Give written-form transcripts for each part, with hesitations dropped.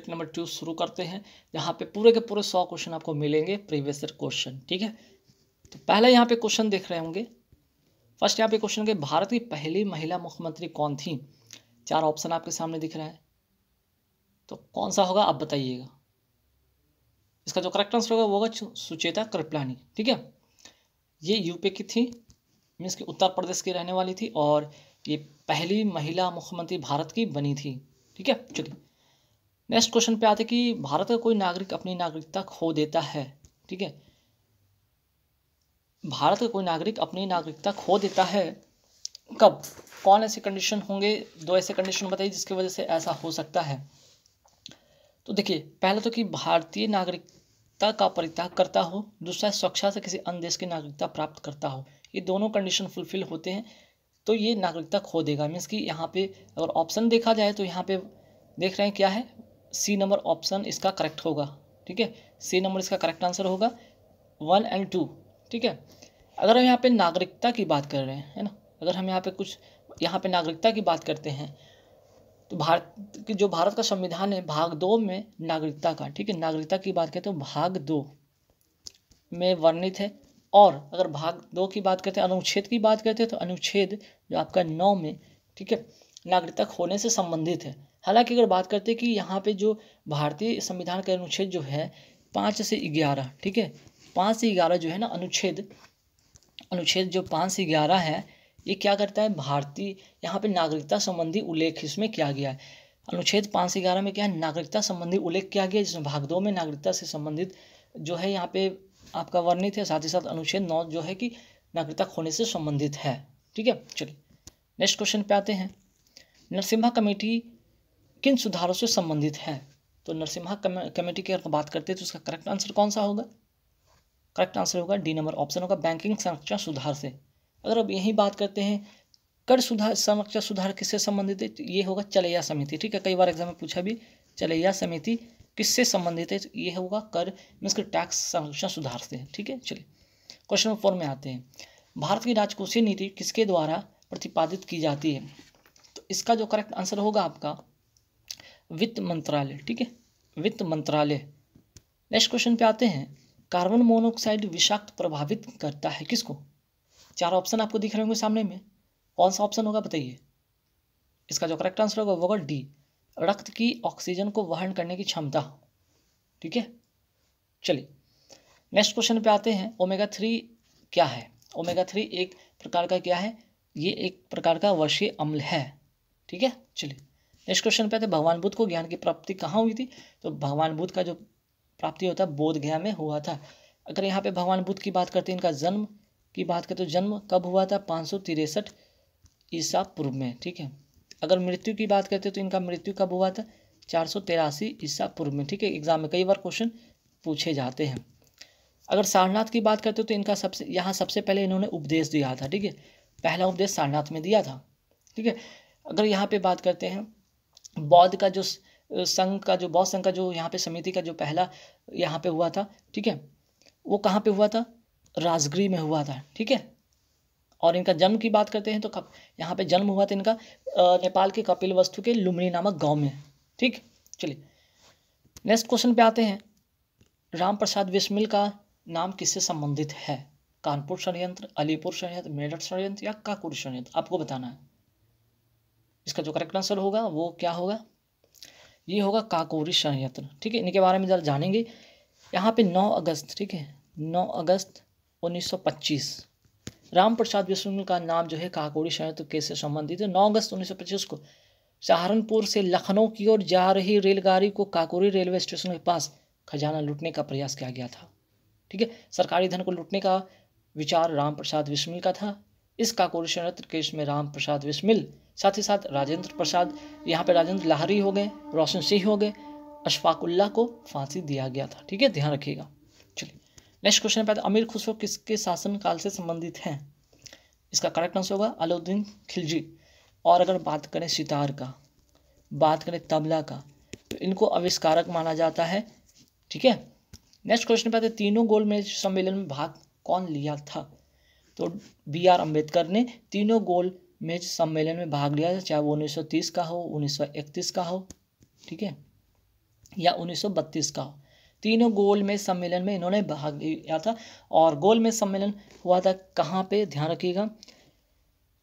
Number 2 शुरू करते हैं, जहाँ पे पूरे के पूरे 100 क्वेश्चन आपको मिलेंगे, प्रीवियस ईयर क्वेश्चन। ठीक है, तो पहला यहाँ पे क्वेश्चन देख रहे होंगे। फर्स्ट यहाँ पे क्वेश्चन के भारत की पहली महिला मुख्यमंत्री कौन थी? 4 ऑप्शन आपके सामने दिख रहा है, तो कौन सा होगा आप बताइएगा। इसका जो करेक्ट आंसर होगा वो होगा सुचेता कृपलानी। ठीक है, ये यूपी की थी, मीन्स कि उत्तर प्रदेश की रहने वाली थी, और ये पहली महिला मुख्यमंत्री भारत की बनी थी। ठीक है, चलिए नेक्स्ट क्वेश्चन पे आते कि भारत का कोई नागरिक अपनी नागरिकता खो देता है। ठीक है, भारत का कोई नागरिक अपनी नागरिकता खो देता है कब? कौन ऐसे कंडीशन होंगे? 2 ऐसे कंडीशन बताइए जिसकी वजह से ऐसा हो सकता है। तो देखिए, पहला तो कि भारतीय नागरिकता का परित्याग करता हो, दूसरा स्वेच्छा से किसी अन्य देश की नागरिकता प्राप्त करता हो। ये दोनों कंडीशन फुलफिल होते हैं तो ये नागरिकता खो देगा। मीन्स कि यहाँ पे अगर ऑप्शन देखा जाए तो यहाँ पे देख रहे हैं क्या है, सी नंबर ऑप्शन इसका करेक्ट होगा। ठीक है, सी नंबर इसका करेक्ट आंसर होगा 1 और 2। ठीक है, अगर हम यहाँ पे नागरिकता की बात कर रहे हैं, है ना, अगर हम यहाँ पे नागरिकता की बात करते हैं तो भारत का संविधान है भाग 2 में नागरिकता का, ठीक है, नागरिकता की बात करते हैं तो भाग 2 में वर्णित है। और अगर भाग 2 की बात करते हैं, अनुच्छेद की बात करते हैं तो अनुच्छेद जो आपका 9 में, ठीक है, नागरिकता खोने से संबंधित है। हालांकि अगर बात करते हैं कि यहाँ पे जो भारतीय संविधान के अनुच्छेद जो है 5 से 11, ठीक है, 5 से 11 जो है ना अनुच्छेद जो 5 से 11 है, ये क्या करता है, भारतीय यहाँ पे नागरिकता संबंधी उल्लेख इसमें किया गया है। अनुच्छेद 5 से 11 में क्या है, नागरिकता संबंधी उल्लेख किया गया है, जिसमें भाग 2 में नागरिकता से संबंधित जो है यहाँ पे आपका वर्णित है। साथ ही साथ अनुच्छेद 9 जो है कि नागरिकता खोने से संबंधित है। ठीक है, चलिए नेक्स्ट क्वेश्चन पे आते हैं। नरसिम्हा कमेटी किन सुधारों से संबंधित है? तो नरसिम्हा कमेटी की अगर बात करते हैं तो उसका करेक्ट आंसर कौन सा होगा? करेक्ट आंसर होगा डी नंबर ऑप्शन होगा, बैंकिंग संरक्षण सुधार से। अगर अब यही बात करते हैं कर संरक्षण सुधार किससे संबंधित है, तो ये होगा चलैया समिति। ठीक है, कई बार एग्जाम में पूछा भी, चलैया समिति किससे संबंधित है, ये होगा कर मीन्स के टैक्स संरक्षण सुधार से। ठीक है, चलिए क्वेश्चन नंबर 4 में आते हैं। भारत की राजकोषीय नीति किसके द्वारा प्रतिपादित की जाती है? तो इसका जो करेक्ट आंसर होगा आपका वित्त मंत्रालय। ठीक है, वित्त मंत्रालय। नेक्स्ट क्वेश्चन पे आते हैं। कार्बन मोनोऑक्साइड विषाक्त प्रभावित करता है किसको? 4 ऑप्शन आपको दिख रहे होंगे सामने में, कौन सा ऑप्शन होगा बताइए। इसका जो करेक्ट आंसर होगा वो होगा डी, रक्त की ऑक्सीजन को वहन करने की क्षमता। ठीक है, चलिए नेक्स्ट क्वेश्चन पे आते हैं। ओमेगा 3 क्या है? ओमेगा 3 एक प्रकार का क्या है, ये एक प्रकार का वर्षीय अम्ल है। ठीक है, चलिए नेक्स्ट क्वेश्चन पे आते हैं। भगवान बुद्ध को ज्ञान की प्राप्ति कहाँ हुई थी? तो भगवान बुद्ध का जो प्राप्ति होता है बोध गया में हुआ था। अगर यहाँ पे भगवान बुद्ध की बात करते हैं, इनका जन्म की बात करते तो जन्म कब हुआ था? 563 ईसा पूर्व में। ठीक है, अगर मृत्यु की बात करते तो इनका मृत्यु कब हुआ था? 483 ईसा पूर्व में। ठीक है, एग्जाम में कई बार क्वेश्चन पूछे जाते हैं। अगर सारनाथ की बात करते हो तो इनका सबसे पहले इन्होंने उपदेश दिया था। ठीक है, पहला उपदेश सारनाथ में दिया था। ठीक है, अगर यहाँ पे बात करते हैं बौद्ध का जो बौद्ध संघ का जो यहाँ पे समिति का जो पहला यहाँ पे हुआ था, ठीक है, वो कहाँ पे हुआ था? राजगृह में हुआ था। ठीक है, और इनका जन्म की बात करते हैं तो कब यहाँ पे जन्म हुआ था इनका? नेपाल के कपिलवस्तु के लुम्बिनी नामक गांव में। ठीक, चलिए नेक्स्ट क्वेश्चन पे आते हैं। राम प्रसाद बिस्मिल का नाम किससे संबंधित है? कानपुर षड्यंत्र, अलीपुर षड्यंत्र, मेरठ षड्यंत्र या काकोरी षड्यंत्र, आपको बताना है। इसका जो करेक्ट आंसर होगा वो क्या होगा? ये होगा काकोरी षड्यंत्र। ठीक है, इनके बारे में जरा जानेंगे। यहाँ पे 9 अगस्त, ठीक है, 9 अगस्त 1925 राम प्रसाद बिस्मिल का नाम जो है काकोरी षड्यंत्र कैसे संबंधित है? 9 अगस्त 1925 को सहारनपुर से लखनऊ की ओर जा रही रेलगाड़ी को काकोरी रेलवे स्टेशन के पास खजाना लूटने का प्रयास किया गया था। ठीक है, सरकारी धन को लूटने का विचार राम प्रसाद बिस्मिल का था। इस काकोरी षड्यंत्र केस में राम प्रसाद बिस्मिल, साथ ही साथ राजेंद्र प्रसाद, यहाँ पे राजेंद्र लाहरी हो गए, रोशन सिंह हो गए, अशफाकुल्ला को फांसी दिया गया था। ठीक है, ध्यान रखिएगा। चलिए नेक्स्ट क्वेश्चन पे आते हैं। अमीर खुसरो किसके शासनकाल से संबंधित हैं? इसका करेक्ट आंसर होगा अलाउद्दीन खिलजी। और अगर बात करें सितार का, बात करें तबला का, तो इनको आविष्कारक माना जाता है। ठीक है, नेक्स्ट क्वेश्चन पे आते हैं। तीनों गोलमेज सम्मेलन में भाग कौन लिया था? तो BR अम्बेडकर ने तीनों गोलमेज सम्मेलन में भाग लिया था, चाहे वो 1930 का हो, 1931 का हो। ठीक है, या 1932 का हो। तीनों गोलमेज सम्मेलन में इन्होंने भाग लिया था। और गोलमेज सम्मेलन हुआ था कहाँ पे, ध्यान रखिएगा,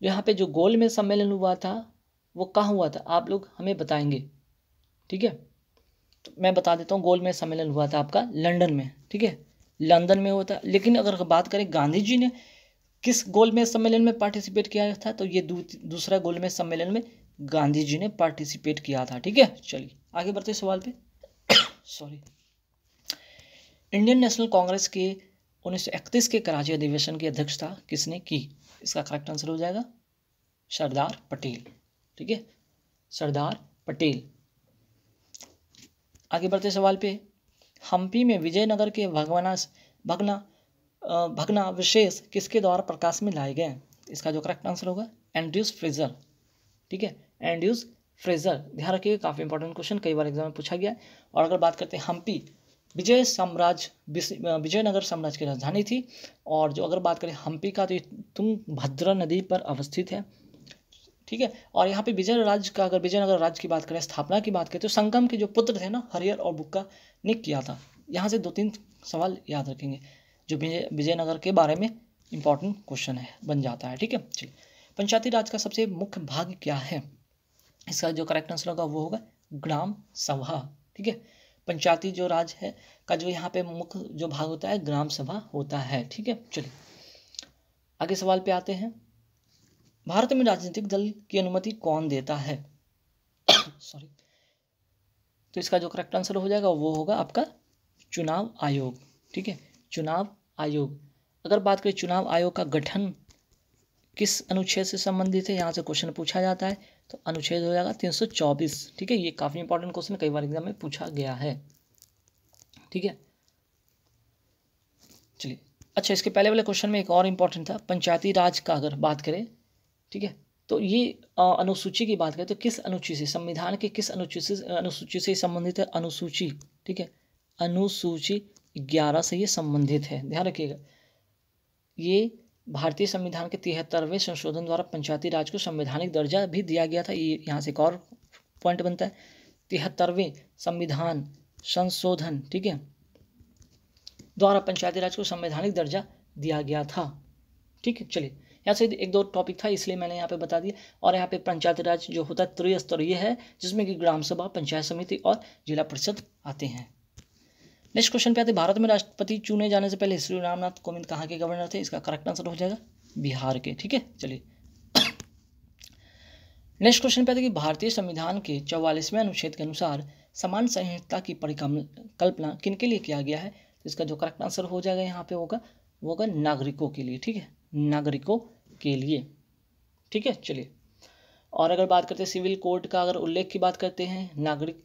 यहाँ पे जो गोलमेज सम्मेलन हुआ था वो कहाँ हुआ था, आप लोग हमें बताएंगे, ठीक है। तो मैं बता देता हूँ, गोलमेज सम्मेलन हुआ था आपका लंदन में, ठीक है, लंदन में हुआ था। लेकिन अगर बात करें गांधी जी ने किस गोलमेज सम्मेलन में पार्टिसिपेट किया था, तो ये दूसरा गोलमेज सम्मेलन में गांधी जी ने पार्टिसिपेट किया था, ठीक है। चलिए आगे बढ़ते सवाल पे। सॉरी। इंडियन नेशनल कांग्रेस के 1931 के कराची अधिवेशन की अध्यक्षता किसने की? इसका करेक्ट आंसर हो जाएगा सरदार पटेल, ठीक है, सरदार पटेल। आगे बढ़ते सवाल पे। हम्पी में विजयनगर के भग्ना विशेष किसके द्वारा प्रकाश में लाए गए? इसका जो करेक्ट आंसर होगा एंड्रयूज फ्रेजर, ठीक है, एंड्रयूज फ्रेजर। ध्यान रखिएगा, काफ़ी इंपॉर्टेंट क्वेश्चन, कई बार एग्जाम में पूछा गया है। और अगर बात करते हैं हम्पी, विजयनगर साम्राज्य की राजधानी थी। और जो अगर बात करें हम्पी का, तो ये तुंगभद्रा नदी पर अवस्थित है, ठीक है। और यहाँ पे विजयनगर राज्य की बात करें, स्थापना की बात करें, तो संगम के जो पुत्र थे ना, हरिहर और बुक्का ने किया था। यहाँ से 2-3 सवाल याद रखेंगे जो विजयनगर के बारे में इंपॉर्टेंट क्वेश्चन है, बन जाता है, ठीक है। चलिए, पंचायती राज का सबसे मुख्य भाग क्या है? इसका जो करेक्ट आंसर होगा वो होगा ग्राम सभा, ठीक है। पंचायती जो राज है का जो यहाँ पे मुख्य जो भाग होता है ग्राम सभा होता है, ठीक है। चलिए आगे सवाल पे आते हैं। भारत में राजनीतिक दल की अनुमति कौन देता है? सॉरी। तो इसका जो करेक्ट आंसर हो जाएगा वो होगा आपका चुनाव आयोग, ठीक है, चुनाव आयोग। अगर बात करें चुनाव आयोग का गठन किस अनुच्छेद से संबंधित है, यहाँ से क्वेश्चन पूछा जाता है, तो अनुच्छेद हो जाएगा 324, ठीक है। ये काफ़ी इंपॉर्टेंट क्वेश्चन, कई बार एग्जाम में पूछा गया है, ठीक है। चलिए, अच्छा, इसके पहले वाले क्वेश्चन में एक और इंपॉर्टेंट था, पंचायती राज का अगर बात करें, ठीक है, तो ये अनुसूची की बात करें तो किस अनुसूची से, संविधान के किस अनुसूची से संबंधित है? अनुसूची, ठीक है, अनुसूची 11 से ये संबंधित है, ध्यान रखिएगा। ये भारतीय संविधान के 73वें संशोधन द्वारा पंचायती राज को संवैधानिक दर्जा भी दिया गया था। ये यहाँ से एक और पॉइंट बनता है, 73वें संविधान संशोधन, ठीक है, द्वारा पंचायती राज को संवैधानिक दर्जा दिया गया था, ठीक है। चलिए, यहाँ से 1-2 टॉपिक था इसलिए मैंने यहाँ पे बता दिया। और यहाँ पे पंचायती राज जो होता है त्रिस्तरीय है, जिसमें कि ग्राम सभा, पंचायत समिति और जिला परिषद आते हैं। नेक्स्ट क्वेश्चन पे आते हैं, भारत में राष्ट्रपति चुने जाने से पहले श्री रामनाथ कोविंद कहाँ के गवर्नर थे? इसका करेक्ट आंसर हो जाएगा बिहार के, ठीक है। चलिए नेक्स्ट क्वेश्चन पे आते हैं कि भारतीय संविधान के 44वें अनुच्छेद के अनुसार समान संहिता की परिकल्पना किनके लिए किया गया है? तो इसका जो करेक्ट आंसर हो जाएगा यहाँ पे होगा वो होगा नागरिकों के लिए, ठीक है, नागरिकों के लिए, ठीक है। चलिए, और अगर बात करते हैं सिविल कोड का, अगर उल्लेख की बात करते हैं, नागरिक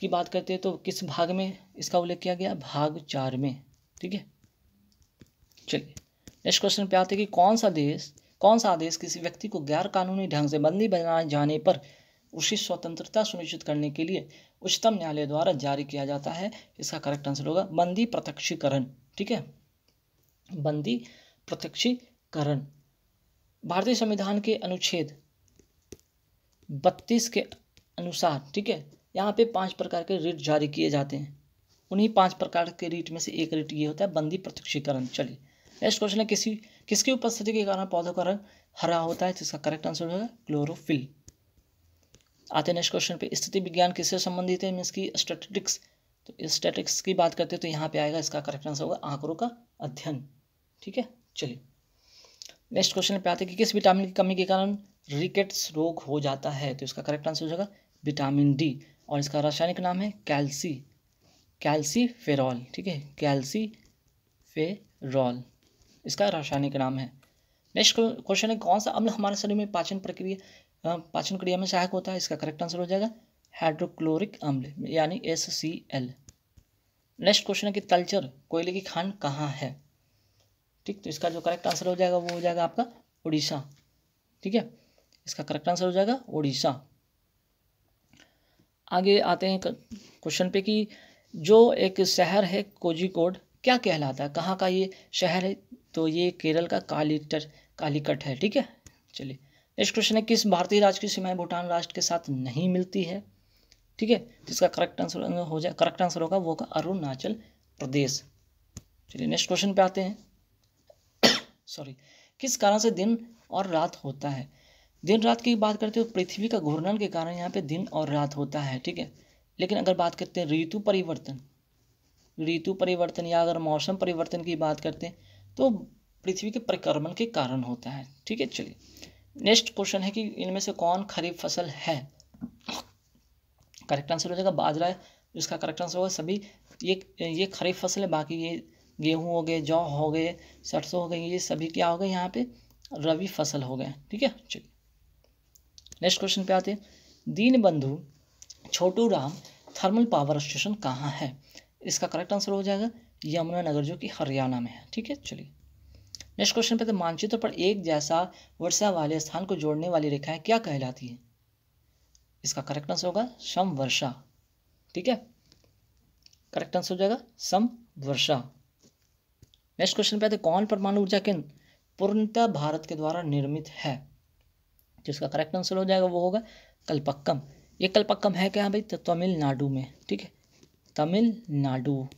की बात करते हैं, तो किस भाग में इसका उल्लेख किया गया? भाग 4 में, ठीक है। चलिए नेक्स्ट क्वेश्चन पे आते हैं कि कौन सा आदेश किसी व्यक्ति को गैर कानूनी ढंग से बंदी बनाए जाने पर उसकी स्वतंत्रता सुनिश्चित करने के लिए उच्चतम न्यायालय द्वारा जारी किया जाता है? इसका करेक्ट आंसर होगा बंदी प्रत्यक्षीकरण, ठीक है, बंदी प्रत्यक्षीकरण। भारतीय संविधान के अनुच्छेद 32 के अनुसार, ठीक है, यहाँ पे 5 प्रकार के रिट जारी किए जाते हैं। उन्हीं 5 प्रकार के रिट में से एक रिट ये होता है बंदी प्रत्यक्षीकरण। चलिए नेक्स्ट क्वेश्चन है, किसकी उपस्थिति के कारण पौधों का रंग हरा होता है? तो इसका करेक्ट आंसर होगा क्लोरोफिल। आते हैं नेक्स्ट क्वेश्चन पे, स्थिति विज्ञान किससे संबंधित है? मीन्स की स्टैटिस्टिक्स। तो स्टैटिस्टिक्स की बात करते हैं तो यहाँ पे आएगा, इसका करेक्ट आंसर होगा आंकड़ों का अध्ययन, ठीक है। चलिए नेक्स्ट क्वेश्चन पे आते हैं कि किस विटामिन की कमी के कारण रिकेट्स रोग हो जाता है? तो इसका करेक्ट आंसर हो जाएगा विटामिन डी, और इसका रासायनिक नाम है कैल्सीफेरॉल, ठीक है, कैल्सीफेरॉल इसका रासायनिक नाम है। नेक्स्ट क्वेश्चन है, कौन सा अम्ल हमारे शरीर में पाचन क्रिया में सहायक होता है? इसका करेक्ट आंसर हो जाएगा हाइड्रोक्लोरिक अम्ल यानी HCl। नेक्स्ट क्वेश्चन है कि तलचर कोयले की खान कहाँ है? ठीक, तो इसका जो करेक्ट आंसर हो जाएगा वो हो जाएगा आपका उड़ीसा, ठीक है, इसका करेक्ट आंसर हो जाएगा उड़ीसा। आगे आते हैं क्वेश्चन पे कि जो एक शहर है कोझिकोड क्या कहलाता है? कहाँ का ये शहर है? तो ये केरल का कालीकट है, ठीक है। चलिए नेक्स्ट क्वेश्चन है, किस भारतीय राज्य की सीमाएं भूटान राष्ट्र के साथ नहीं मिलती है? ठीक है। तो इसका करेक्ट आंसर होगा वो होगा अरुणाचल प्रदेश। चलिए नेक्स्ट क्वेश्चन पे आते हैं। सॉरी, किस कारण से दिन और रात होता है? दिन रात की बात करते हो, पृथ्वी का घूर्णन के कारण यहाँ पे दिन और रात होता है, ठीक है। लेकिन अगर बात करते हैं ऋतु परिवर्तन या अगर मौसम परिवर्तन की बात करते हैं तो पृथ्वी के परिक्रमण के कारण होता है, ठीक है। चलिए नेक्स्ट क्वेश्चन है कि इनमें से कौन खरीफ फसल है? करेक्ट आंसर हो जाएगा बाजरा है, इसका करेक्ट आंसर होगा सभी। ये खरीफ फसल है, बाकी ये गेहूँ हो गए, जौ हो गए, सरसों हो गए, ये सभी क्या हो गए यहाँ पे रबी फसल हो गए, ठीक है। चलिए नेक्स्ट क्वेश्चन पे आते हैं। Deenbandhu Chhotu Ram thermal power station कहाँ है? इसका करेक्ट आंसर हो जाएगा यमुनानगर, जो कि हरियाणा में है, ठीक है। चलिए नेक्स्ट क्वेश्चन पे, तो मानचित्र पर एक जैसा वर्षा वाले स्थान को जोड़ने वाली रेखाएं क्या कहलाती है? इसका करेक्ट आंसर होगा समवर्षा, ठीक है। करेक्ट आंसर हो जाएगा समवर्षा। नेक्स्ट क्वेश्चन पे आते, कौन परमाणु ऊर्जा केंद्र पूर्णतः भारत के द्वारा निर्मित है? जिसका करेक्ट आंसर हो जाएगा वो होगा कलपक्कम। ये कलपक्कम है क्या भाई? तो तमिलनाडु में, ठीक है, तमिलनाडु,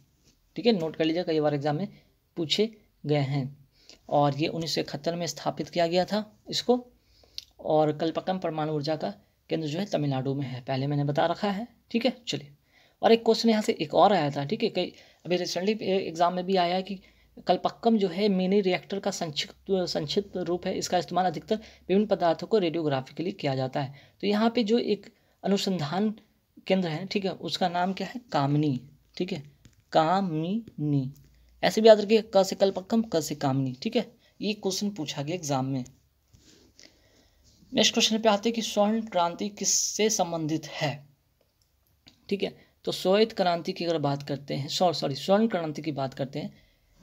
ठीक है। नोट कर लीजिए, कई बार एग्जाम में पूछे गए हैं। और ये 1971 में स्थापित किया गया था इसको। और कलपक्कम परमाणु ऊर्जा का केंद्र जो है तमिलनाडु में है, पहले मैंने बता रखा है, ठीक है। चलिए और एक क्वेश्चन यहाँ से एक और आया था, ठीक है, कई अभी रिसेंटली एग्जाम में भी आया है कि कलपक्कम जो है मिनी रिएक्टर का संक्षिप्त रूप है। इसका इस्तेमाल अधिकतर विभिन्न पदार्थों को रेडियोग्राफी के लिए किया जाता है। तो यहाँ पे जो एक अनुसंधान केंद्र है, ठीक है, उसका नाम क्या है? कामिनी, ठीक है, कामिनी। ऐसे भी याद रखिए, क से कलपक्कम, क से कामिनी, ठीक है। ये क्वेश्चन पूछा गया एग्जाम में। नेक्स्ट क्वेश्चन पे आते हैं कि स्वर्ण क्रांति किससे संबंधित है? ठीक है, तो श्वेत क्रांति की अगर बात करते हैं, स्वर्ण क्रांति की बात करते हैं,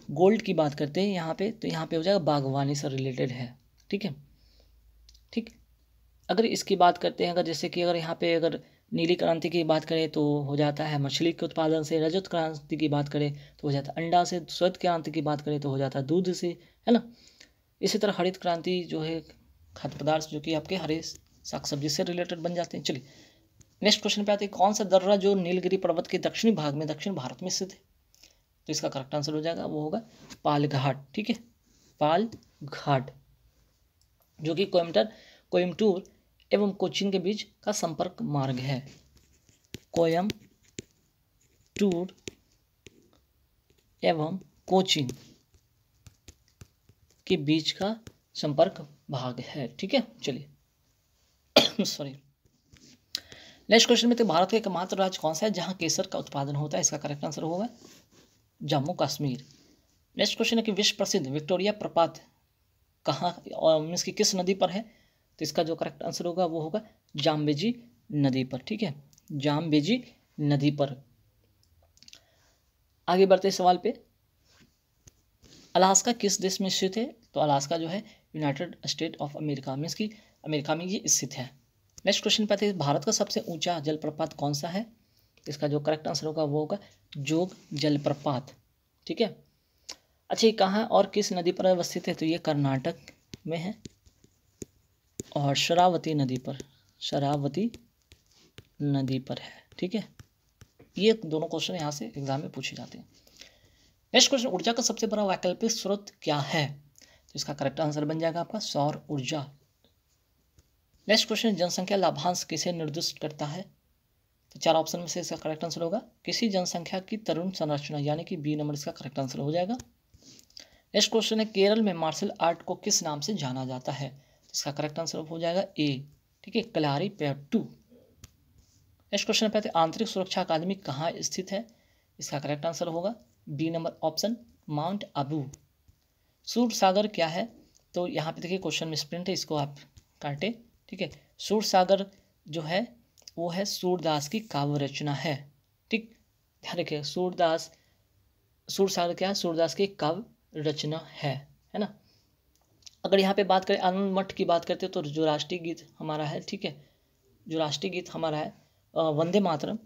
गोल्ड की बात करते हैं यहाँ पे, तो यहाँ पे हो जाएगा बागवानी से रिलेटेड है, ठीक है। ठीक, अगर इसकी बात करते हैं, अगर जैसे कि अगर यहाँ पे अगर नीली क्रांति की बात करें तो हो जाता है मछली के उत्पादन से, रजत क्रांति की बात करें तो हो जाता है अंडा से, श्वेत क्रांति की बात करें तो हो जाता है दूध से, है ना। इसी तरह हरित क्रांति जो है खाद्य पदार्थ जो कि आपके हरे साग सब्जी से रिलेटेड बन जाते हैं। चलिए नेक्स्ट क्वेश्चन पे आते हैं, कौन सा दर्रा जो नीलगिरी पर्वत के दक्षिणी भाग में दक्षिण भारत में स्थित है? तो इसका करेक्ट आंसर हो जाएगा वो होगा पालघाट, ठीक है, पालघाट, जो कि कोयम्बटूर एवं कोचीन के बीच का संपर्क मार्ग है। कोयम्बटूर एवं कोचीन के बीच का संपर्क भाग है, ठीक है। चलिए सॉरी, नेक्स्ट क्वेश्चन में, तो भारत का एकमात्र राज्य कौन सा है जहां केसर का उत्पादन होता है? इसका करेक्ट आंसर होगा जम्मू कश्मीर। नेक्स्ट क्वेश्चन है कि विश्व प्रसिद्ध विक्टोरिया प्रपात कहाँ और मीन्स की किस नदी पर है? तो इसका जो करेक्ट आंसर होगा वो होगा जाम्बेजी नदी पर, ठीक है, जाम्बेजी नदी पर। आगे बढ़ते सवाल पे, अलास्का किस देश में स्थित है? तो अलास्का जो है United state of America means की अमेरिका में ये स्थित है। नेक्स्ट क्वेश्चन पे आते हैं, भारत का सबसे ऊंचा जलप्रपात कौन सा है? इसका जो करेक्ट आंसर होगा वो होगा जोग जलप्रपात, ठीक है। अच्छा, ये कहाँ और किस नदी पर अवस्थित है? तो ये कर्नाटक में है और शरावती नदी पर है, ठीक है। ये दोनों क्वेश्चन यहाँ से एग्जाम में पूछे जाते हैं। नेक्स्ट क्वेश्चन, ऊर्जा का सबसे बड़ा वैकल्पिक स्रोत क्या है? तो इसका करेक्ट आंसर बन जाएगा आपका सौर ऊर्जा। नेक्स्ट क्वेश्चन, जनसंख्या लाभांश किसे निर्दिष्ट करता है? तो चार ऑप्शन में से इसका करेक्ट आंसर होगा किसी जनसंख्या की तरुण संरचना, यानी कि बी नंबर इसका करेक्ट आंसर हो जाएगा। नेक्स्ट क्वेश्चन है, केरल में मार्शल आर्ट को किस नाम से जाना जाता है? तो इसका करेक्ट आंसर हो जाएगा ए, ठीक है, कलारीपयट्टू। नेक्स्ट क्वेश्चन पे आते हैं, आंतरिक सुरक्षा अकादमी कहाँ स्थित है? इसका करेक्ट आंसर होगा B number option mount Abu. Sur Sagar क्या है? तो यहाँ पे देखिए क्वेश्चन में स्प्रिंट है, इसको आप काटें, ठीक है। सूर सागर जो है वो है सूरदास की काव्य रचना है, ठीक, ध्यान रखिए, सूर सागर क्या है? सूरदास की काव्य रचना है ना। अगर यहाँ पे बात करें आनंद मठ की बात करते हैं तो जो राष्ट्रीय गीत हमारा है, ठीक है, जो राष्ट्रीय गीत हमारा है वंदे मातरम,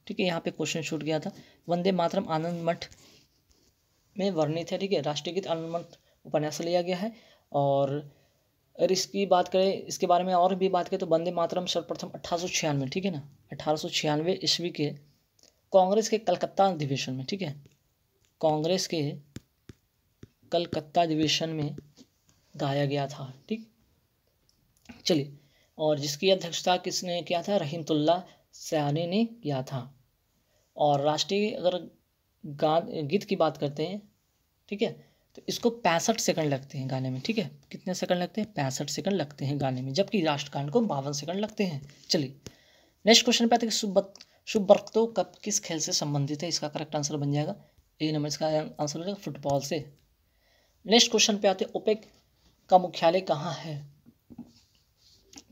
ठीक है। यहाँ पे क्वेश्चन छूट गया था, वंदे मातरम आनंद मठ में वर्णित है, ठीक है। राष्ट्रीय गीत आनंद मठ उपन्यास से लिया गया है और अगर इसकी बात करें, इसके बारे में और भी बात करें तो वंदे मातरम सर्वप्रथम 1896, ठीक है ना, 1896 ईस्वी के कांग्रेस के कलकत्ता अधिवेशन में, ठीक है, कांग्रेस के कलकत्ता अधिवेशन में गाया गया था। ठीक, चलिए, और जिसकी अध्यक्षता किसने किया था? रहीमतुल्लाह सयानी ने किया था। और राष्ट्रीय अगर गीत की बात करते हैं, ठीक है, तो इसको 65 सेकंड लगते हैं गाने में। ठीक है, कितने सेकंड लगते हैं? 65 सेकंड लगते हैं गाने में, जबकि राष्ट्रगान को 52 सेकंड लगते हैं। चलिए नेक्स्ट क्वेश्चन पे आते हैं कि शुभवर्तो कप किस खेल से संबंधित है? इसका करेक्ट आंसर बन जाएगा ए नंबर, इसका आंसर हो जाएगा फुटबॉल से। नेक्स्ट क्वेश्चन पे आते हैं ओपेक का मुख्यालय कहाँ है?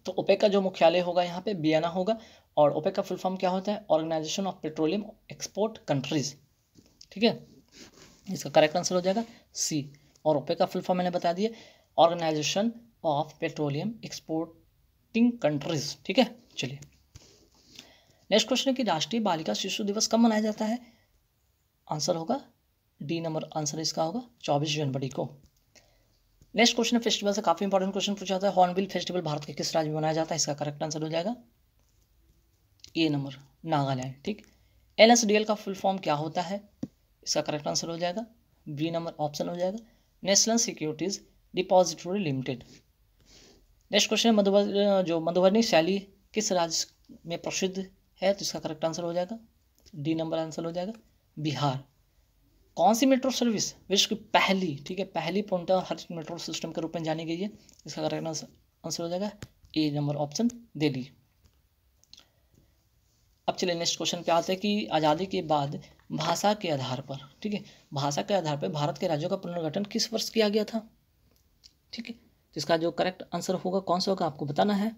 तो ओपेक का जो मुख्यालय होगा यहाँ पे वियना होगा। और ओपेक का फुल फॉर्म क्या होता है? Organisation of petroleum export countries. ठीक है, इसका करेक्ट आंसर हो जाएगा सी। और ओपेक का फुल फॉर्म मैंने बता दिया, organisation of petroleum exporting countries. ठीक है, चलिए नेक्स्ट क्वेश्चन है कि राष्ट्रीय बालिका शिशु दिवस कब मनाया जाता है? आंसर होगा डी नंबर, आंसर इसका होगा 24 जनवरी को। नेक्स्ट क्वेश्चन फेस्टिवल से काफी इंपॉर्टेंट क्वेश्चन पूछा जाता है। हॉर्नबिल फेस्टिवल भारत के किस राज्य में मनाया जाता है? इसका करेक्ट आंसर हो जाएगा ए नंबर, नागालैंड। ठीक, एनएसडीएल का फुल फॉर्म क्या होता है? इसका करेक्ट आंसर हो जाएगा बी नंबर, ऑप्शन हो जाएगा national securities depository limited. Next question जो मधुबनी शैली किस राज्य में प्रसिद्ध है? तो इसका करेक्ट आंसर हो जाएगा डी नंबर, आंसर हो जाएगा बिहार। कौन सी मेट्रो सर्विस विश्व की पहली, ठीक है, पहली पूर्णतः हरित मेट्रो सिस्टम के रूप में जानी गई है? इसका करेक्ट आंसर हो जाएगा ए नंबर, ऑप्शन दिल्ली। अब चलिए नेक्स्ट क्वेश्चन पे आते हैं कि आज़ादी के बाद भाषा के आधार पर, ठीक है, भाषा के आधार पर भारत के राज्यों का पुनर्गठन किस वर्ष किया गया था? ठीक है, तो इसका जो करेक्ट आंसर होगा कौन सा होगा आपको बताना है,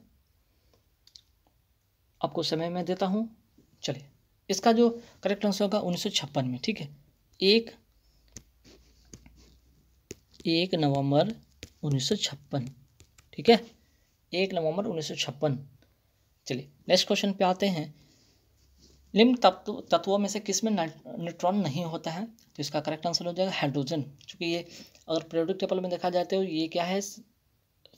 आपको समय में देता हूँ। चलिए इसका जो करेक्ट आंसर होगा 1956 में। ठीक है, 1 नवंबर 1956। ठीक है, 1 नवंबर 1956। चलिए नेक्स्ट क्वेश्चन पे आते हैं, निम्न तत्वों में से किसमें न्यूट्रॉन नहीं होता है? तो इसका करेक्ट आंसर हो जाएगा हाइड्रोजन। चूँकि ये अगर पीरियोडिक टेबल में देखा जाए तो ये क्या है,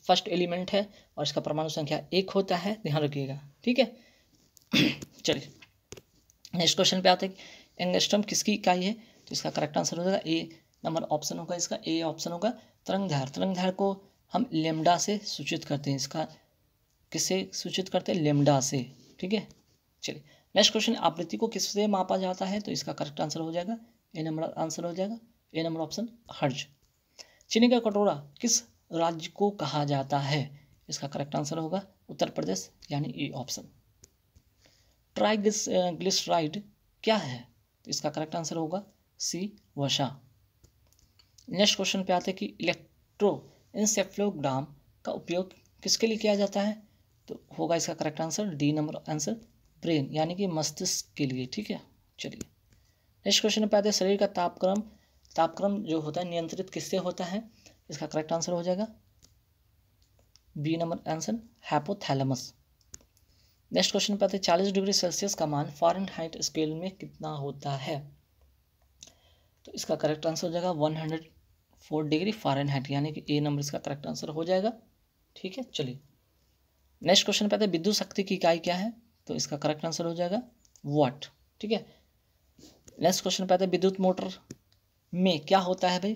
फर्स्ट एलिमेंट है और इसका परमाणु संख्या 1 होता है, ध्यान रखिएगा। ठीक है, चलिए नेक्स्ट क्वेश्चन पे आते हैं, एंगस्ट्रम किसकी इकाई है? तो इसका करेक्ट आंसर हो जाएगा ए नंबर, ऑप्शन होगा इसका ए, ऑप्शन होगा तरंगदैर्घ्य। तरंगदैर्घ्य को हम लेमडा से सूचित करते हैं। इसका किससे सूचित करते हैं? लेमडा से। ठीक है, चलिए नेक्स्ट क्वेश्चन, आवृत्ति को किससे मापा जाता है? तो इसका करेक्ट आंसर हो जाएगा ए नंबर, आंसर हो जाएगा ए नंबर, ऑप्शन हर्ट्ज। चीनी का कटोरा किस राज्य को कहा जाता है? इसका करेक्ट आंसर होगा उत्तर प्रदेश, यानी ए ऑप्शन। ट्राइग्लिसराइड क्या है? तो इसका करेक्ट आंसर होगा सी, वसा। नेक्स्ट क्वेश्चन पे आते हैं कि इलेक्ट्रोएन्सेफेलोग्राम का उपयोग किसके लिए किया जाता है? तो होगा इसका correct answer D number, answer brain, यानी कि मस्तिष्क के लिए। ठीक है, चलिए नेक्स्ट क्वेश्चन पे आते हैं, शरीर का तापक्रम जो होता है नियंत्रित किससे होता है? इसका करेक्ट आंसर हो जाएगा B number, answer hypothalamus. Next question पे आते हैं, 40 डिग्री सेल्सियस का मान फ़ारेनहाइट स्केल में कितना होता है? तो इसका करेक्ट आंसर हो जाएगा 104 डिग्री फ़ारेनहाइट, यानी कि ए नंबर इसका करेक्ट आंसर हो जाएगा। ठीक है, चलिए नेक्स्ट क्वेश्चन पे आते हैं, विद्युत शक्ति की इकाई क्या है? तो इसका करेक्ट आंसर हो जाएगा वाट। ठीक है, नेक्स्ट क्वेश्चन पे आते हैं, विद्युत मोटर में क्या होता है भाई?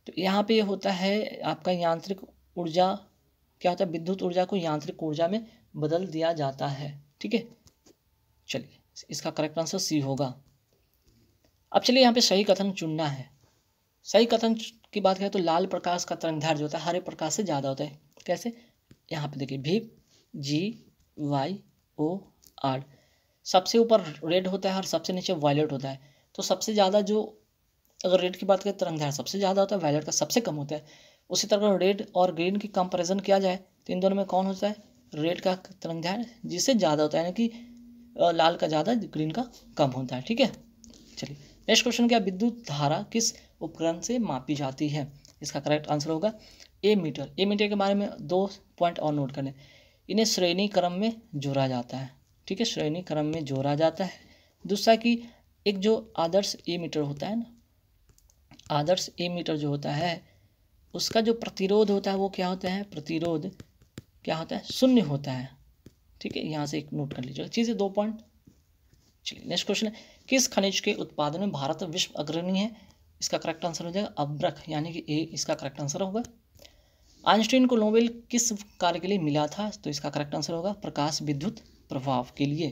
तो यहाँ पे होता है आपका यांत्रिक ऊर्जा, क्या होता है, विद्युत ऊर्जा को यांत्रिक ऊर्जा में बदल दिया जाता है। ठीक है, चलिए इसका करेक्ट आंसर सी होगा। अब चलिए यहाँ पे सही कथन चुनना है। सही कथन की बात करें तो लाल प्रकाश का तरंगदैर्घ्य जो होता है हरे प्रकाश से ज़्यादा होता है। कैसे? यहाँ पे देखिए, भी GYOR, सबसे ऊपर रेड होता है और सबसे नीचे वायलेट होता है। तो सबसे ज़्यादा जो, अगर रेड की बात करें तरंगदैर्घ्य सबसे ज़्यादा होता है, वायलेट का सबसे कम होता है। उसी तरह रेड और ग्रीन की कंपैरिजन किया जाए तो इन दोनों में कौन होता है? रेड का तरंगदैर्घ्य जिससे ज़्यादा होता है, यानी कि लाल का ज़्यादा, ग्रीन का कम होता है। ठीक है, चलिए नेक्स्ट क्वेश्चन, क्या विद्युत धारा किस उपकरण से मापी जाती है? इसका करेक्ट आंसर होगा ए मीटर। ए मीटर के बारे में 2 पॉइंट और नोट कर लें। इन्हें श्रेणी क्रम में जोड़ा जाता है। ठीक है, श्रेणी क्रम में जोड़ा जाता है। दूसरा कि एक जो आदर्श ए मीटर होता है ना, आदर्श ए मीटर जो होता है उसका जो प्रतिरोध होता है वो क्या होता है, प्रतिरोध क्या होता है, शून्य होता है। ठीक है, यहाँ से एक नोट कर लीजिएगा चीज़ें, 2 पॉइंट। चलिए नेक्स्ट क्वेश्चन है, किस खनिज के उत्पादन में भारत विश्व अग्रणी है? इसका करेक्ट आंसर हो जाएगा अब्रक, यानी कि ए इसका करेक्ट आंसर होगा। आइंस्टीन को नोबेल किस कार्य के लिए मिला था? तो इसका करेक्ट आंसर होगा प्रकाश विद्युत प्रभाव के लिए।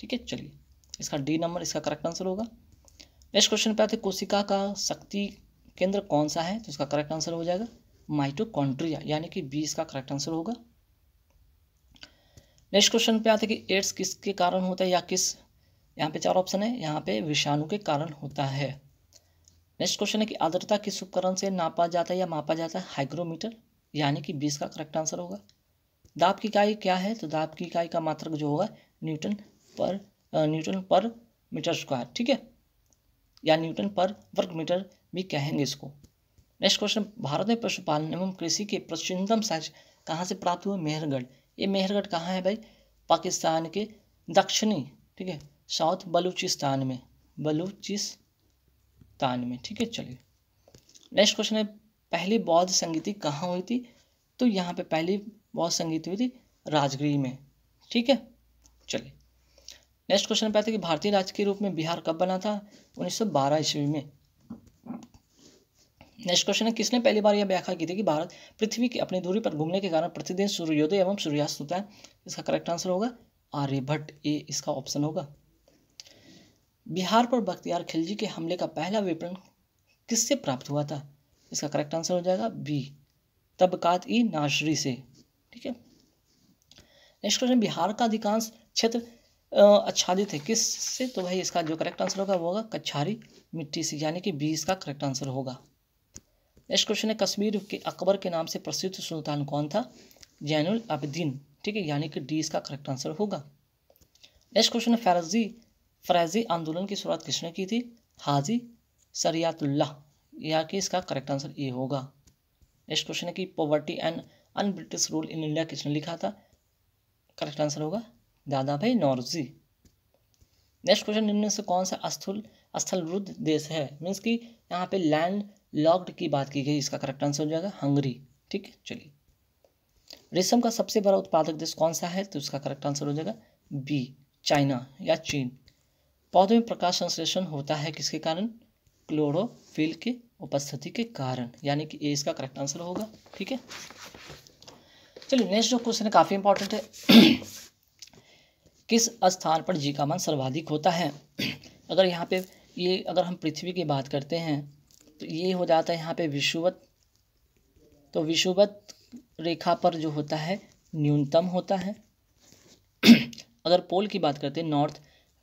ठीक है, चलिए इसका डी नंबर इसका करेक्ट आंसर होगा। नेक्स्ट क्वेश्चन पे आते हैं, कोशिका का शक्ति केंद्र कौन सा है? तो इसका करेक्ट आंसर हो जाएगा माइटोकॉन्ड्रिया, यानी कि बी इसका करेक्ट आंसर होगा। नेक्स्ट क्वेश्चन पे आते हैं कि एड्स किसके कारण होता है या किस, यहाँ पे 4 ऑप्शन है, यहाँ पे विषाणु के कारण होता है। नेक्स्ट क्वेश्चन है कि आर्द्रता किस उपकरण से नापा जाता है या मापा जाता है? हाइग्रोमीटर, यानी कि 20 का करेक्ट आंसर होगा। दाब की इकाई क्या है? तो दाब की इकाई का मात्रक जो होगा न्यूटन पर मीटर स्क्वायर। ठीक है, या न्यूटन पर वर्ग मीटर भी कहेंगे इसको। नेक्स्ट क्वेश्चन, भारत में पशुपालन एवं कृषि के प्राचीनतम साक्ष्य कहाँ से प्राप्त हुए? मेहरगढ़। ये मेहरगढ़ कहाँ है भाई? पाकिस्तान के दक्षिणी, ठीक है, साउथ बलूचिस्तान में, ठीक है। चलिए नेक्स्ट क्वेश्चन है, पहली बौद्ध संगीति कहाँ हुई थी? तो यहाँ पे पहली बौद्ध संगीति हुई थी राजगीर में। ठीक है, चलिए नेक्स्ट क्वेश्चन पे आते हैं कि भारतीय राज्य के रूप में बिहार कब बना था? 1912 ईस्वी में। नेक्स्ट क्वेश्चन है, किसने पहली बार यह व्याख्या की थी कि भारत पृथ्वी की अपनी दूरी पर घूमने के कारण प्रतिदिन सूर्योदय एवं सूर्यास्त होता है? इसका करेक्ट आंसर होगा आर्यभट्ट, ए इसका ऑप्शन होगा। बिहार पर बख्तियार खिलजी के हमले का पहला विवरण किससे प्राप्त हुआ था? इसका करेक्ट आंसर हो जाएगा बी, तबकात ई नासरी से। ठीक है, नेक्स्ट क्वेश्चन, बिहार का अधिकांश क्षेत्र आच्छादित है किससे? तो भाई इसका जो करेक्ट आंसर होगा वो होगा कछारी मिट्टी से, यानी कि बी इसका करेक्ट आंसर होगा। नेक्स्ट क्वेश्चन है, कश्मीर के अकबर के नाम से प्रसिद्ध सुल्तान कौन था? जैनुल आबिदीन। ठीक है, यानी कि डी इसका करेक्ट आंसर होगा। नेक्स्ट क्वेश्चन है, फराजी आंदोलन की शुरुआत किसने की थी? हाजी शरियतुल्लाह, या कि इसका करेक्ट आंसर ए होगा। नेक्स्ट क्वेश्चन है कि poverty and un British rule in India किसने लिखा था? करेक्ट आंसर होगा दादा भाई नौरोजी। नेक्स्ट क्वेश्चन, निम्न से कौन सा स्थलरुद्ध देश है? मीन्स कि यहाँ पे लैंड लॉक्ड की बात की गई, इसका करेक्ट आंसर हो जाएगा हंगरी। ठीक है, चलिए रेशम का सबसे बड़ा उत्पादक देश कौन सा है? तो इसका करेक्ट आंसर हो जाएगा बी, चाइना या चीन। पौधे में प्रकाश संश्लेषण होता है किसके कारण? क्लोरोफिल की उपस्थिति के कारण, यानी कि ए इसका करेक्ट आंसर होगा। ठीक है, चलिए नेक्स्ट जो क्वेश्चन है काफ़ी इंपॉर्टेंट है। किस स्थान पर जी का मान सर्वाधिक होता है? अगर यहाँ पे ये अगर हम पृथ्वी की बात करते हैं तो ये हो जाता है यहाँ पे विषुवत, तो विषुवत रेखा पर जो होता है न्यूनतम होता है। अगर पोल की बात करते हैं नॉर्थ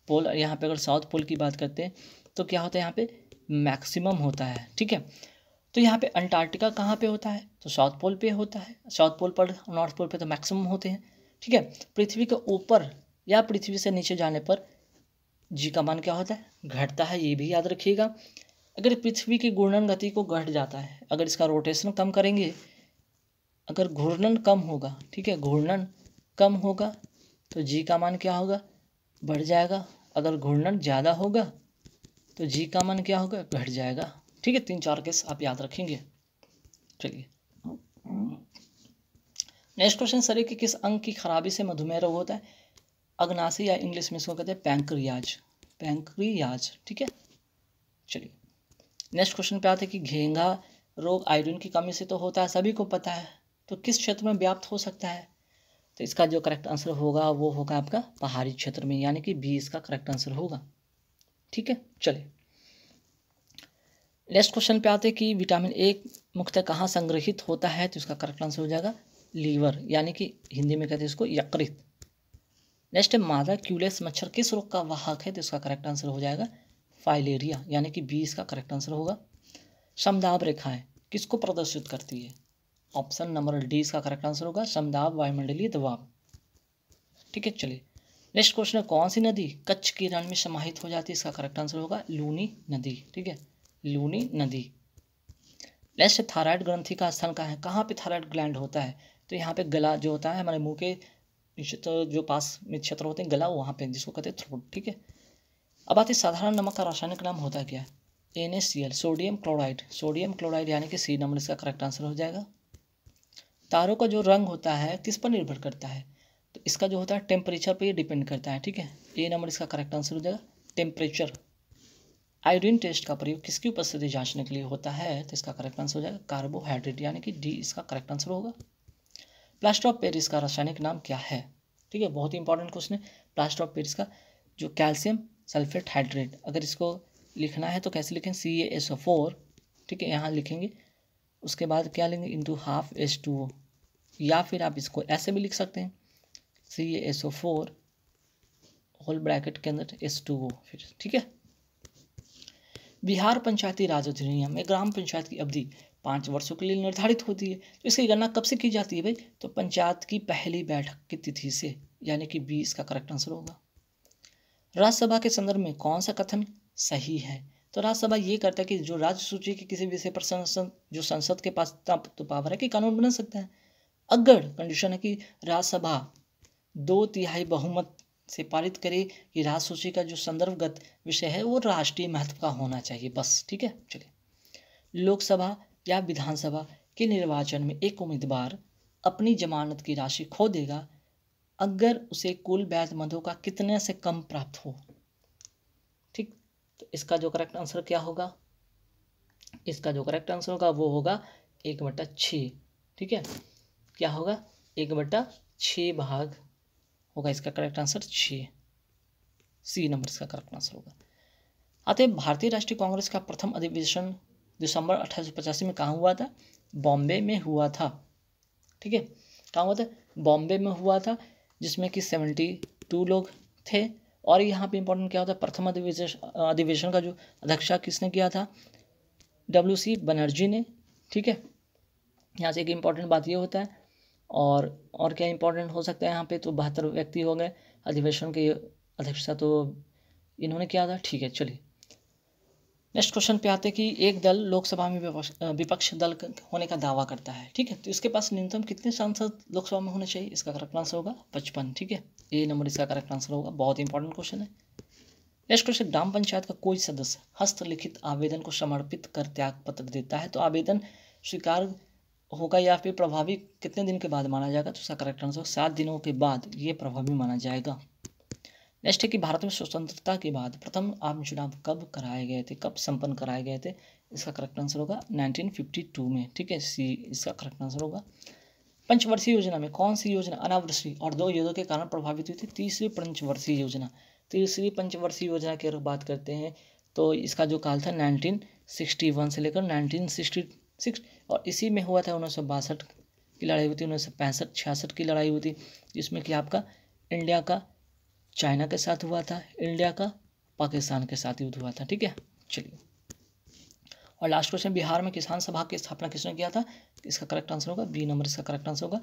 पोल, यहाँ पे अगर साउथ पोल की बात करते हैं तो क्या होता है यहाँ पे मैक्सिमम होता है। ठीक है, तो यहाँ पे अंटार्कटिका कहाँ पे होता है? तो साउथ पोल पे होता है, साउथ पोल पर, नॉर्थ पोल पे तो मैक्सिमम होते हैं। ठीक है, पृथ्वी के ऊपर या पृथ्वी से नीचे जाने पर जी का मान क्या होता है? घटता है, ये भी याद रखिएगा। अगर पृथ्वी की घूर्णन गति को घट जाता है, अगर इसका रोटेशन कम करेंगे, अगर घूर्णन कम होगा, ठीक है, घूर्णन कम होगा तो जी का मान क्या होगा? बढ़ जाएगा। अगर घूर्णन ज़्यादा होगा तो जी का मान क्या होगा? घट जाएगा। ठीक है, 3-4 केस आप याद रखेंगे। चलिए नेक्स्ट क्वेश्चन, शरीर के किस अंग की खराबी से मधुमेह रोग होता है? अग्नाशय या इंग्लिश में इसको कहते हैं पैंक्रियाज। ठीक है, चलिए नेक्स्ट क्वेश्चन पे आते हैं कि घेंघा रोग आयोडीन की कमी से तो होता है, सभी को पता है, तो किस क्षेत्र में व्याप्त हो सकता है? तो इसका जो करेक्ट आंसर होगा वो होगा आपका पहाड़ी क्षेत्र में, यानी कि बी इसका करेक्ट आंसर होगा। ठीक है, चलिए नेक्स्ट क्वेश्चन पे आते हैं कि विटामिन ए मुख्यतः कहाँ संग्रहित होता है? तो इसका करेक्ट आंसर हो जाएगा लीवर, यानी कि हिंदी में कहते हैं इसको यकृत। नेक्स्ट है, मादा क्यूलेक्स मच्छर किस रोग का वाहक है? तो इसका करेक्ट आंसर हो जाएगा फाइलेरिया, यानी कि बी इसका करेक्ट आंसर होगा। समदाब रेखाएं किसको प्रदर्शित करती है? ऑप्शन नंबर डी इसका करेक्ट आंसर होगा समदाब वायुमंडलीय दबाव। ठीक है, चलिए नेक्स्ट क्वेश्चन है, कौन सी नदी कच्छ के रण में समाहित हो जाती है? इसका करेक्ट आंसर होगा लूनी नदी। ठीक है, लूनी नदी। नेक्स्ट, थायराइड ग्रंथि का स्थान कहाँ है? कहाँ पे थायराइड ग्लैंड होता है? तो यहाँ पे गला जो होता है हमारे मुंह के तो जो पास में क्षेत्र होते हैं गला, वहाँ पे जिसको कहते हैं थ्रोट। ठीक है, अब आते साधारण नमक का रासायनिक नाम होता क्या है? NaCl, सोडियम क्लोराइड यानी कि सी नंबर इसका करेक्ट आंसर हो जाएगा। तारों का जो रंग होता है किस पर निर्भर करता है, तो इसका जो होता है टेम्परेचर पर ये डिपेंड करता है, ठीक है। ए नंबर इसका करेक्ट आंसर हो जाएगा, टेम्परेचर। आयोडीन टेस्ट का प्रयोग किसकी उपस्थिति जांचने के लिए होता है, तो इसका करेक्ट आंसर हो जाएगा कार्बोहाइड्रेट, यानी कि डी इसका करेक्ट आंसर होगा। प्लास्टर ऑफ पेरिस का रासायनिक नाम क्या है, ठीक है, बहुत ही इंपॉर्टेंट क्वेश्चन है। प्लास्टर ऑफ पेरिस का जो कैल्शियम सल्फेट हाइड्रेट, अगर इसको लिखना है तो कैसे लिखें, CaSO4, ठीक है, यहाँ लिखेंगे। उसके बाद क्या लेंगे, इंटू हाफ H2O, या फिर आप इसको ऐसे भी लिख सकते हैं, CaSO4 होल ब्रैकेट के अंदर H2O फिर, ठीक है। बिहार पंचायती राज अधिनियम में ग्राम पंचायत की अवधि 5 वर्षों के लिए निर्धारित होती है, तो इसकी गणना कब से की जाती है भाई, तो पंचायत की पहली बैठक की तिथि से, यानी कि 20 का करेक्ट आंसर होगा। राज्यसभा के संदर्भ में कौन सा कथन सही है, तो राज्यसभा ये करता है कि जो राज्य सूची के किसी विषय पर संसद के पास तो पावर है कि कानून बना सकता है, अगर कंडीशन है कि राज्यसभा 2/3 बहुमत से पारित करे कि राज्य सूची का जो संदर्भगत विषय है वो राष्ट्रीय महत्व का होना चाहिए, बस, ठीक है। चलिए, लोकसभा या विधानसभा के निर्वाचन में एक उम्मीदवार अपनी जमानत की राशि खो देगा अगर उसे कुल वैध मतों का कितने से कम प्राप्त हो, ठीक। तो इसका जो करेक्ट आंसर क्या होगा, इसका जो करेक्ट आंसर होगा वो होगा 1/6, ठीक है। क्या होगा, 1/6 भाग होगा इसका करेक्ट आंसर 6, सी नंबर इसका करेक्ट आंसर होगा। आते भारतीय राष्ट्रीय कांग्रेस का प्रथम अधिवेशन दिसंबर 1885 में कहाँ हुआ था, बॉम्बे में हुआ था, ठीक है। कहाँ हुआ था, बॉम्बे में हुआ था, जिसमें कि 72 लोग थे। और यहाँ पे इंपॉर्टेंट क्या होता है, प्रथम अधिवेशन का जो अध्यक्षता किसने किया था, WC बनर्जी ने, ठीक है। यहाँ से एक इम्पॉर्टेंट बात ये होता है, और क्या इंपॉर्टेंट हो सकता है यहाँ पे, तो 72 व्यक्ति हो गए अधिवेशन की अध्यक्षता तो इन्होंने किया था, ठीक है। चलिए नेक्स्ट क्वेश्चन पे आते हैं कि एक दल लोकसभा में विपक्ष दल होने का दावा करता है, ठीक है, तो इसके पास न्यूनतम कितने सांसद लोकसभा में होने चाहिए, इसका करेक्ट आंसर होगा 55, ठीक है। ए नंबर इसका करेक्ट आंसर होगा, बहुत इंपॉर्टेंट क्वेश्चन है। नेक्स्ट क्वेश्चन, ग्राम पंचायत का कोई सदस्य हस्तलिखित आवेदन को समर्पित कर त्याग पत्र देता है, तो आवेदन स्वीकार होगा या फिर प्रभावी कितने दिन के बाद माना जाएगा, तो इसका करेक्ट आंसर 7 दिनों के बाद ये प्रभावी माना जाएगा। नेक्स्ट है कि भारत में स्वतंत्रता के बाद प्रथम आम चुनाव कब कराए गए थे, कब संपन्न कराए गए थे, इसका करेक्ट आंसर होगा 1952 में, ठीक है, सी इसका करेक्ट आंसर होगा। पंचवर्षीय योजना में कौन सी योजना अनावृष्टि और 2 युद्धों के कारण प्रभावित हुई थी, तीसरी पंचवर्षीय योजना। तीसरी पंचवर्षीय योजना की अगर बात करते हैं तो इसका जो काल था 1961 से लेकर 1966, और इसी में हुआ था 1962 की लड़ाई हुई थी, 1965-66 की लड़ाई हुई थी, जिसमें कि आपका इंडिया का चाइना के साथ हुआ था, इंडिया का पाकिस्तान के साथ युद्ध हुआ था, ठीक है। चलिए, और लास्ट क्वेश्चन, बिहार में किसान सभा की स्थापना किसने किया था, इसका करेक्ट आंसर होगा बी नंबर इसका करेक्ट आंसर होगा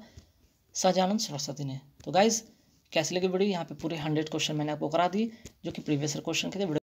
सहजानंद सरस्वती ने। तो गाइज कैसे लगे वीडियो, यहाँ पे पूरे 100 क्वेश्चन मैंने आपको करा दिए जो कि प्रीवियस क्वेश्चन के थे।